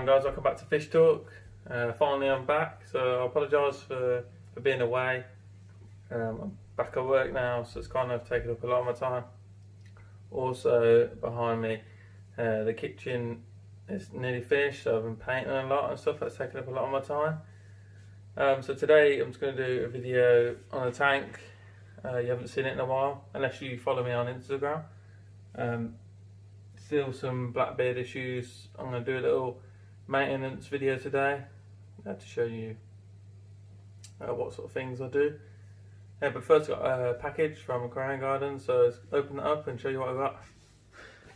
guys, welcome back to Fish Talk. Finally I'm back, so I apologise for being away. I'm back at work now, so it's kind of taken up a lot of my time. Also behind me, the kitchen is nearly finished, so I've been painting a lot and stuff. That's taken up a lot of my time. So today I'm just going to do a video on the tank. You haven't seen it in a while, unless you follow me on Instagram. Still some blackbeard issues. I'm going to do a little maintenance video today to show you what sort of things I do. But first I got a package from Aquarium Gardens, so let's open it up and show you what I got.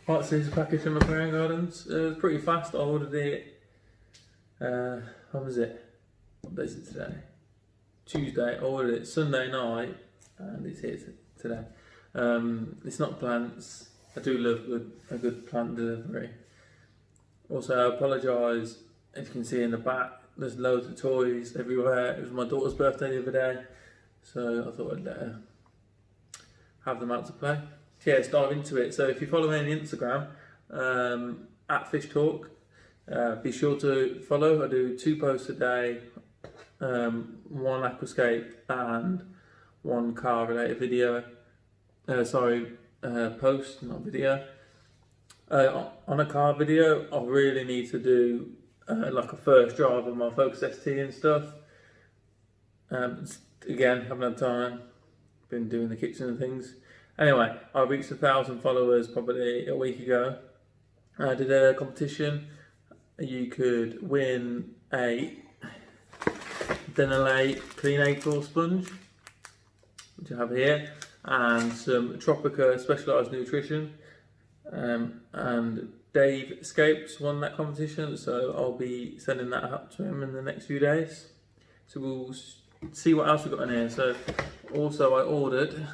Right, so here's a package from Aquarium Gardens. It was pretty fast. I ordered it, when was it? What day is it today? Tuesday. I ordered it Sunday night and it's here today. It's not plants. I do love a good plant delivery. Also, I apologise, as you can see in the back, there's loads of toys everywhere. It was my daughter's birthday the other day, so I thought I'd let her have them out to play. So yeah, let's dive into it. So if you follow me on Instagram, at Fish Talk, be sure to follow. I do 2 posts a day, one aquascape and one car related video. Post, not video. On a car video, I really need to do like a first drive of my Focus ST and stuff. Again, haven't had time. Been doing the kitchen and things. Anyway, I reached 1,000 followers probably a week ago. I did a competition. You could win a Denelay Clean April sponge, which I have here, and some Tropica Specialised Nutrition. And Dave Escapes won that competition, so I'll be sending that out to him in the next few days. So we'll see what else we've got in here. So also I ordered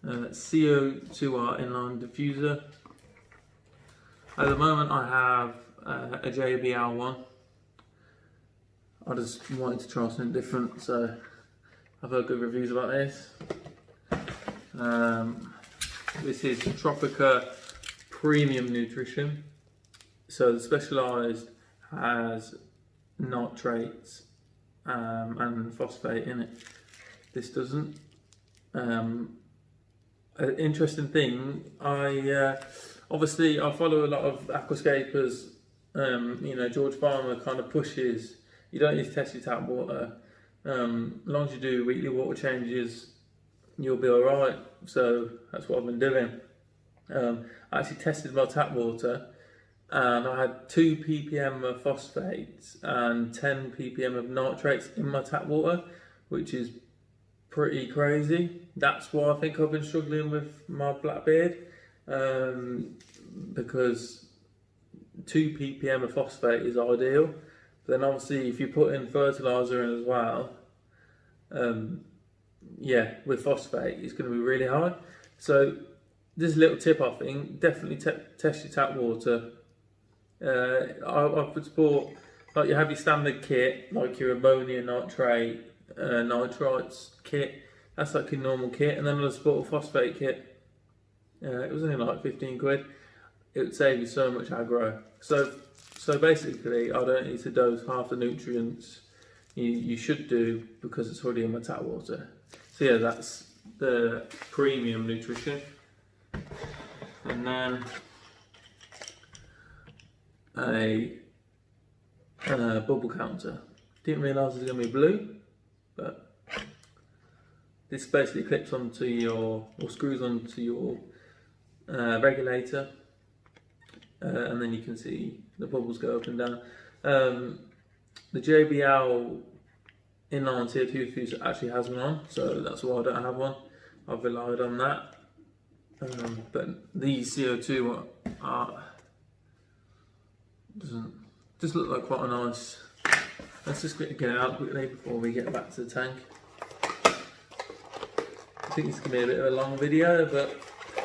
CO2R inline diffuser. At the moment I have a JBL one. I just wanted to try something different, so I've heard good reviews about this. This is Tropica Premium Nutrition. So the Specialised has nitrates and phosphate in it. This doesn't. An interesting thing, obviously I follow a lot of aquascapers. You know, George Farmer kind of pushes, you don't need to test your tap water. As long as you do weekly water changes, you'll be alright. So that's what I've been doing. I actually tested my tap water and I had 2 ppm of phosphates and 10 ppm of nitrates in my tap water, which is pretty crazy. That's why I think I've been struggling with my blackbeard, because 2 ppm of phosphate is ideal. But then obviously if you put in fertiliser in as well, yeah, with phosphate it's going to be really high. So this is a little tip, I think, definitely test your tap water. I've bought, like, you have your standard kit, like your ammonia nitrate, nitrites kit. That's like your normal kit, and then I just bought a phosphate kit. It was only like 15 quid. It would save you so much aggro. So basically I don't need to dose half the nutrients you should do, because it's already in my tap water. So yeah, that's the premium nutrition. And then a bubble counter. Didn't realise it was going to be blue, but this basically clips onto your, or screws onto your regulator, and then you can see the bubbles go up and down. The JBL inline CO2 diffuser actually has one on, so that's why I don't have one. I've relied on that. But these CO2 doesn't just look like quite a nice. Let's just get it out quickly before we get back to the tank. I think it's gonna be a bit of a long video, but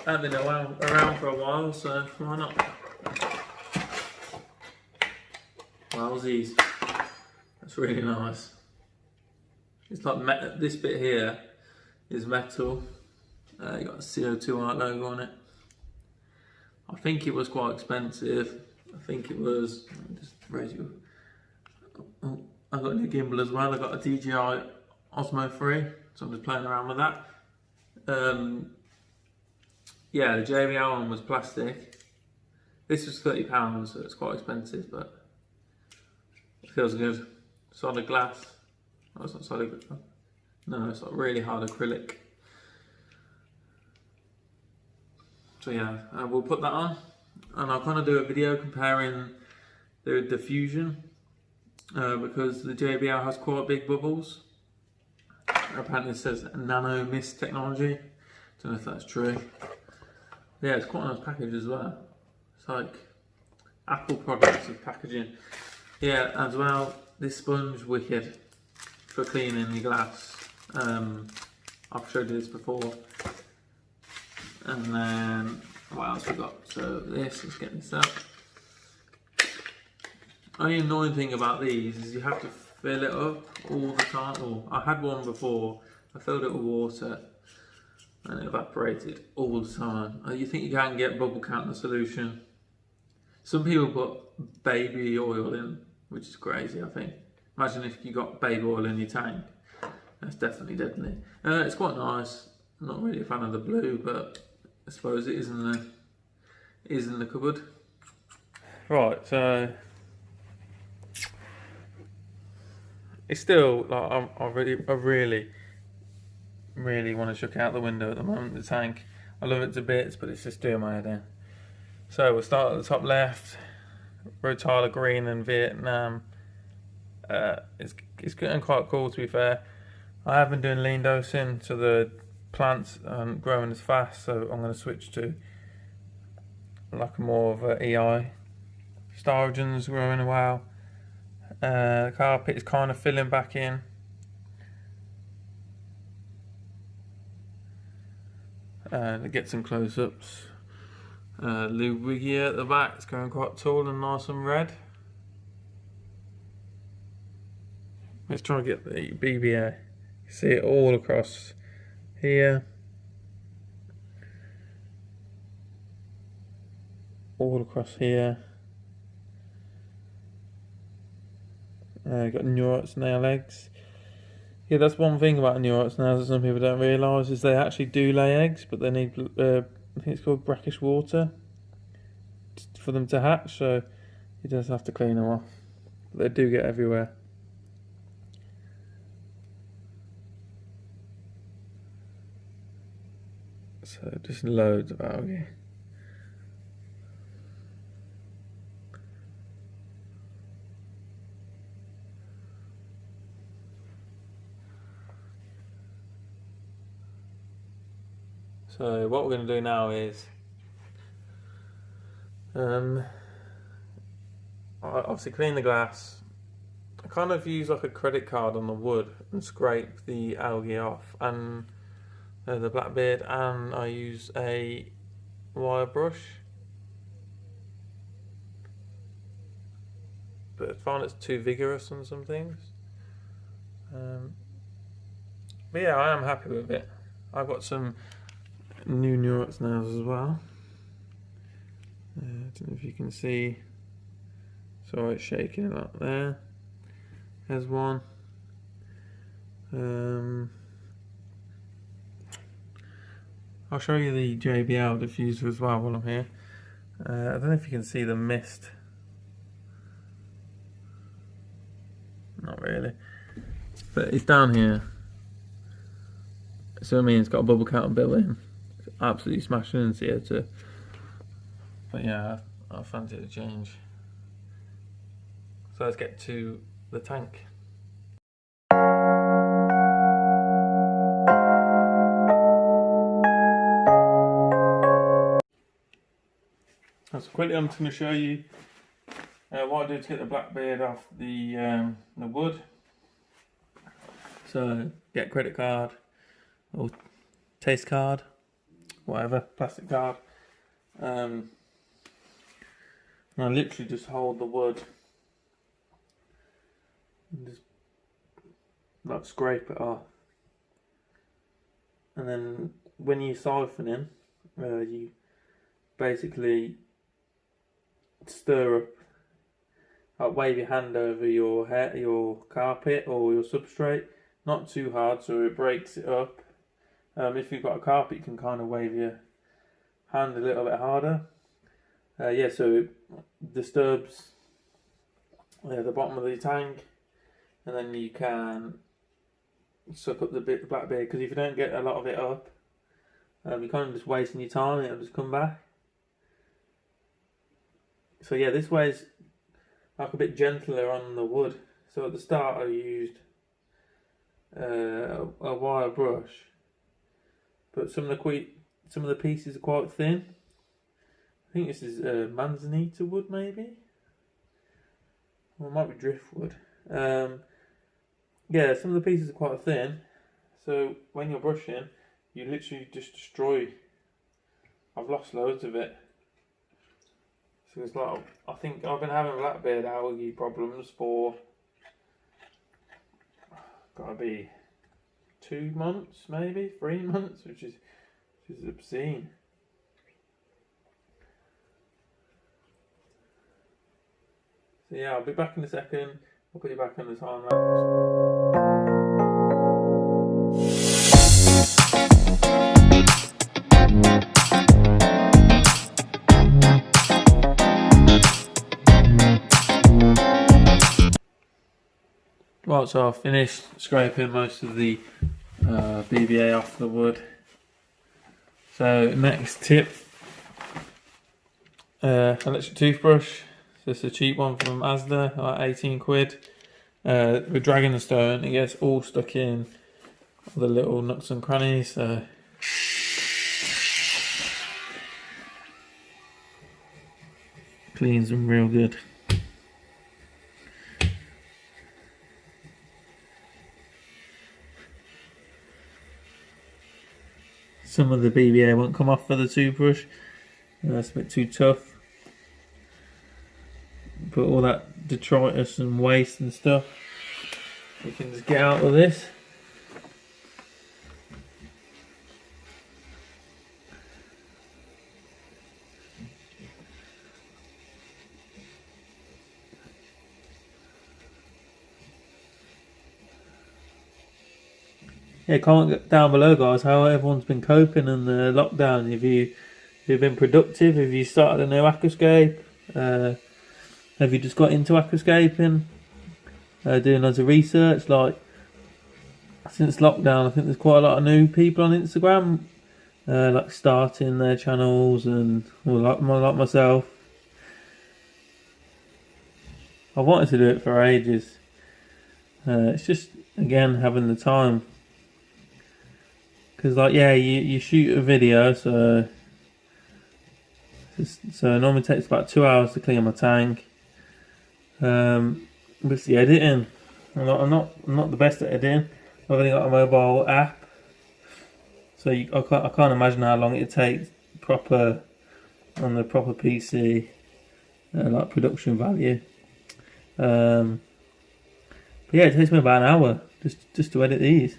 I've been around for a while, so why not? Wowsies, that's really nice. It's like this bit here is metal. You got a CO2R logo on it. I think it was quite expensive. I think it was, just raise you. Oh, I got a new gimbal as well. I got a DJI Osmo 3, so I'm just playing around with that. Yeah, the JBL one was plastic. This was £30, so it's quite expensive, but it feels good. Solid glass. Oh, it's not solid. No, it's not really hard acrylic. So yeah, we'll put that on, and I'll kind of do a video comparing the diffusion because the JBL has quite big bubbles. Apparently it says nano mist technology. Don't know if that's true. Yeah, it's quite a nice package as well. It's like Apple products of packaging. Yeah, as well, this sponge wicked for cleaning your glass. I've showed you this before. And then what else we got? So this, let's get this up. Only annoying thing about these is you have to fill it up all the time. Well, I had one before, I filled it with water and it evaporated all the time. You think you can get bubble counter solution. Some people put baby oil in, which is crazy, I think. Imagine if you got baby oil in your tank. That's definitely deadly. It's quite nice. I'm not really a fan of the blue, but I suppose it is in the cupboard. Right, so it's still like I really want to chuck out the window at the moment. The tank, I love it to bits, but it's just doing my head in. So we'll start at the top left. Rotala green in Vietnam. It's getting quite cool, to be fair. I have been doing lean dosing, so the plants aren't growing as fast, so I'm going to switch to like more of a EI. Starogen's growing well. The carpet is kind of filling back in. To get some close-ups. Luwigia at the back is going quite tall and nice and red. Let's try and get the BBA. You see it all across here. All across here. Got Neurotic snail eggs. Yeah, that's one thing about Neurotic snails that some people don't realise is they actually do lay eggs, but they need, I think it's called brackish water for them to hatch, so you just have to clean them off. But they do get everywhere. So just loads of algae. So what we're going to do now is obviously clean the glass. I kind of use like a credit card on the wood and scrape the algae off, and the blackbeard, and I use a wire brush, but I find it's too vigorous on some things. But yeah, I am happy with it. I've got some new Neurotic snails as well. I don't know if you can see. So it's shaking it up there. There's one. I'll show you the JBL diffuser as well while I'm here. I don't know if you can see the mist. Not really. But it's down here. So I mean, it's got a bubble counter built in. It's absolutely smashing in CO2. But yeah, I fancy a change. So let's get to the tank. So quickly, I'm just going to show you what I do to get the blackbeard off the wood. So get credit card or taste card, whatever, plastic card. And I literally just hold the wood and just like scrape it off. And then when you siphon in, you basically stir up, like wave your hand over your hair, your carpet or your substrate, not too hard so it breaks it up. If you've got a carpet, you can kind of wave your hand a little bit harder. Yeah, so it disturbs the bottom of the tank, and then you can suck up the black beard, because if you don't get a lot of it up, you're kind of just wasting your time and it'll just come back. So yeah, this way is like a bit gentler on the wood. So at the start I used a wire brush, but some of the pieces are quite thin. I think this is manzanita wood, maybe, or it might be driftwood. Yeah, some of the pieces are quite thin, so when you're brushing, you literally just destroy. I've lost loads of it. So it's like, I think I've been having blackbeard algae problems for gotta be 2 months, maybe 3 months, which is obscene. So yeah, I'll be back in a second. I'll put you back on the time lapse. Right, so I've finished scraping most of the BBA off the wood. So next tip, electric toothbrush. So it's a cheap one from Asda, like 18 quid. With dragging the stone, it gets all stuck in all the little nooks and crannies. So cleans them real good. Some of the BBA won't come off for the toothbrush. That's a bit too tough. But all that detritus and waste and stuff, you can just get out of this. Yeah, comment down below, guys, how everyone's been coping in the lockdown. Have you been productive? Have you started a new aquascape? Have you just got into aquascaping? Doing loads of research? Like, since lockdown, I think there's quite a lot of new people on Instagram, like starting their channels, and like myself. I wanted to do it for ages. It's just, again, having the time. Because, like, yeah, you shoot a video, so it normally takes about 2 hours to clean my tank. But it's the editing. I'm not the best at editing. I've only got a mobile app, so I can't imagine how long it takes on the proper PC, like production value. But yeah, it takes me about an hour just to edit these.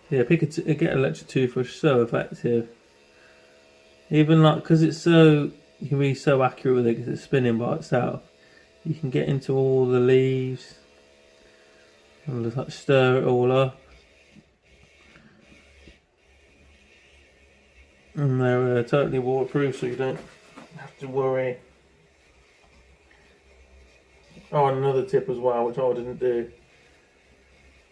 Yeah, get an electric toothbrush, so effective. Even like, because it's so, you can be so accurate with it because it's spinning by itself. You can get into all the leaves and just like stir it all up. And they're totally waterproof, so you don't have to worry. Oh, and another tip as well, which I didn't do.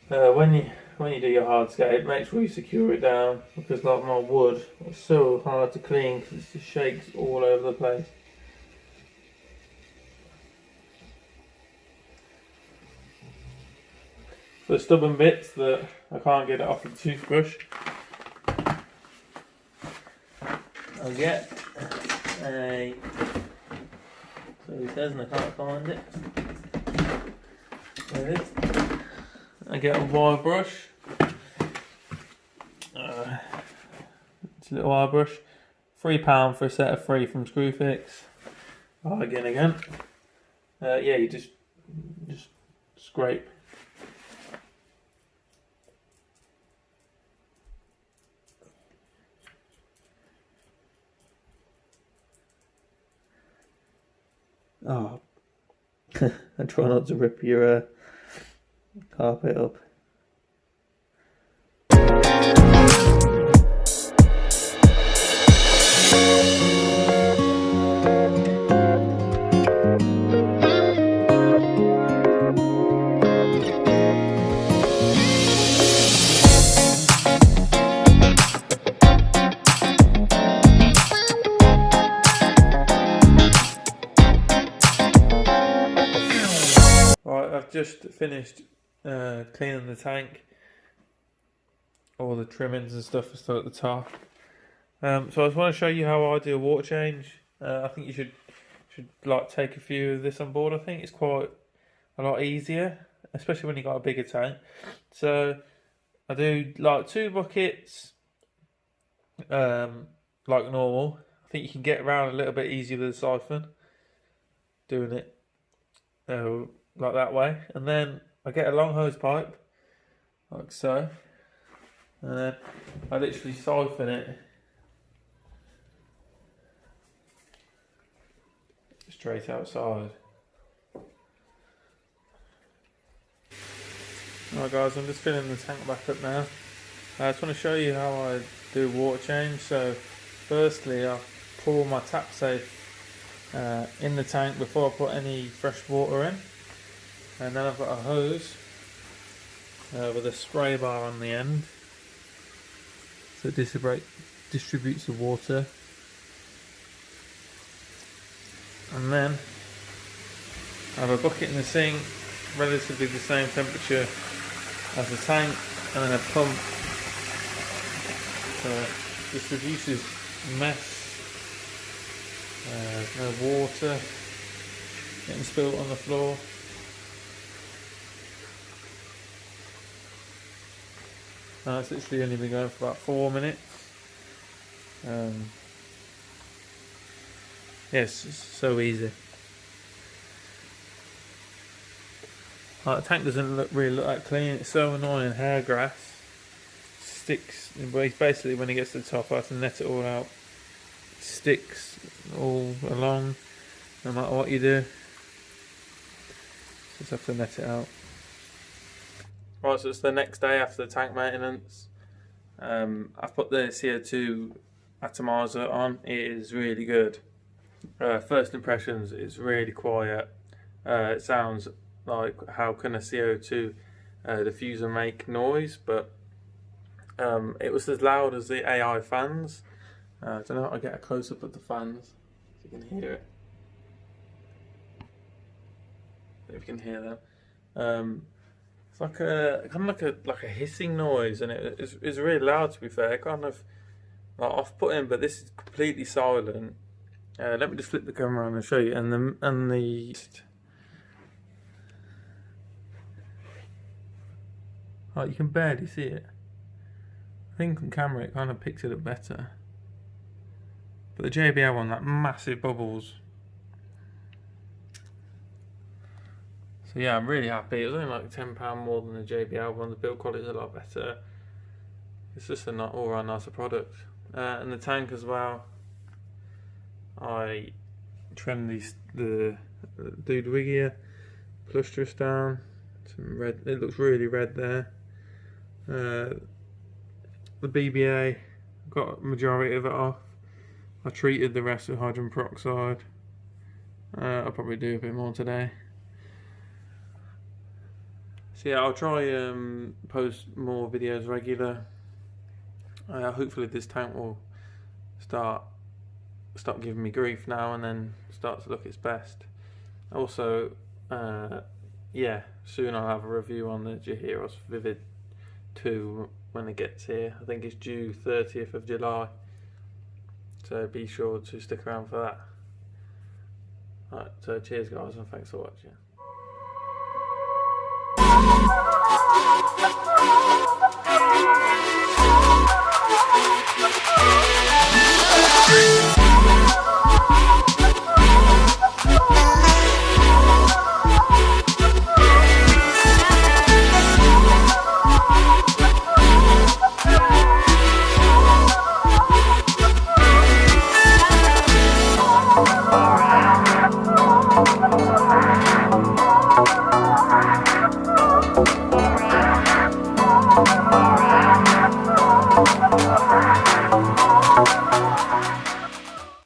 When you do your hardscape, make sure you secure it down, because like my wood, it's so hard to clean because it just shakes all over the place. For the stubborn bits that I can't get it off the toothbrush, I'll get a, so he says, and I can't find it. There it is. I get a wire brush. It's a little wire brush. £3 for a set of 3 from Screwfix. Again. Yeah, you just scrape. Oh, and try not to rip your carpet up. Right, I've just finished cleaning the tank. All the trimmings and stuff are still at the top. So I just want to show you how I do a water change. I think you should like take a few of this on board. I think it's quite a lot easier, especially when you got a bigger tank. So I do like 2 buckets, like normal. I think you can get around a little bit easier with a siphon, doing it like that way. And then I get a long hose pipe, like so, and then I literally siphon it straight outside. Alright guys, I'm just filling the tank back up now. I just want to show you how I do water change. So firstly, I pour my tap safe in the tank before I put any fresh water in, and then I've got a hose with a spray bar on the end, so it distributes the water. And then I have a bucket in the sink, relatively the same temperature as the tank, and then a pump just reduces mess. There's no water getting spilled on the floor. It's literally only been going for about 4 minutes. Yes, it's so easy. The tank doesn't really look that clean. It's so annoying. Hair grass sticks. Basically, when it gets to the top, I have to net it all out. It sticks all along, no matter what you do. Just have to net it out. Right, so it's the next day after the tank maintenance. I've put the CO2 atomizer on. It is really good. First impressions, it's really quiet. It sounds like, how can a CO2 diffuser make noise? But it was as loud as the AI fans. I don't know how to get a close up of the fans so you can hear it. If you can hear them, it's like a kind of like a hissing noise, and it's really loud. To be fair, kind of like off-putting, but this is completely silent. Let me just flip the camera around and show you. And the oh, you can barely see it. I think on camera it kind of picks it up better. But the JBL one, that massive bubbles. So yeah, I'm really happy. It was only like £10 more than the JBL one. The build quality is a lot better. It's just an all-round nicer product. And the tank as well. I trimmed the Dudwigia plustrous down. Some red. It looks really red there. The BBA, got a majority of it off. I treated the rest with hydrogen peroxide. I'll probably do a bit more today. So yeah, I'll try post more videos regular. Hopefully this tank will stop giving me grief now and then start to look its best. Also, yeah, soon I'll have a review on the Jahiros Vivid 2 when it gets here. I think it's due 30th of July. So be sure to stick around for that. Alright, so cheers guys, and thanks for watching.